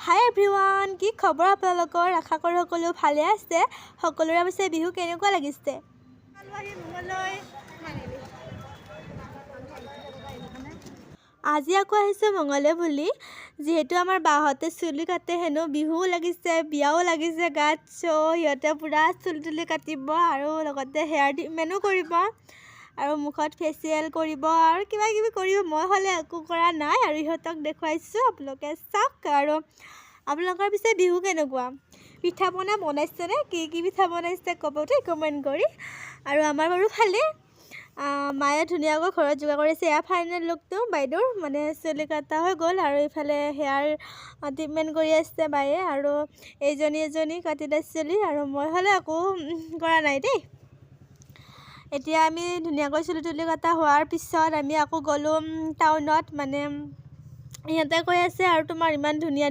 হাই everyone, কি খবৰ আপোনালোকৰ? আশা কৰোঁ সকলো ভালে আছে। সকলোৰে পিছে বিহু কেনেকুৱা লাগিছে? আজি আকৌ আহিছোঁ মঙলে বুলি, যিহেতু আমাৰ বাহঁতে চুলি কাটে হেনো, বিহুও লাগিছে, বিয়াও লাগিছে গাত। সিহঁতে পূৰা চুলি তুলি কাটিব আৰু লগতে হেয়াৰ ট্ৰিটমেণ্টো কৰিব আৰু মুখত ফেচিয়েল কৰিব আৰু কিবা কিবি কৰিব। মই হ'লে একো কৰা নাই আৰু ইহঁতক দেখুৱাইছোঁ, আপোনালোকে চাওক। আৰু আপোনালোকৰ পিছে বিহু কেনেকুৱা? পিঠা পনা বনাইছেনে? কি পিঠা বনাইছে ক'ব দেই কমেণ্ট কৰি। আৰু আমাৰ বাৰু ভালেই, মায়ে ধুনীয়াকৈ ঘৰত যোগাৰ কৰিছে। এয়া ফাইনেল লুকটো বাইদেউৰ, মানে চুলি কাটা হৈ গ'ল আৰু এইফালে হেয়াৰ ট্ৰিটমেণ্ট কৰি আছে বায়ে। আৰু এজনী কাটিলে চুলি, আৰু মই হ'লে একো কৰা নাই দেই। এতিয়া আমি ধুনীয়াকৈ চুলি তুলি কটা হোৱাৰ পিছত আমি আকৌ গ'লোঁ টাউনত। মানে সিহঁতে কৈ আছে আৰু তোমাৰ ইমান ধুনীয়া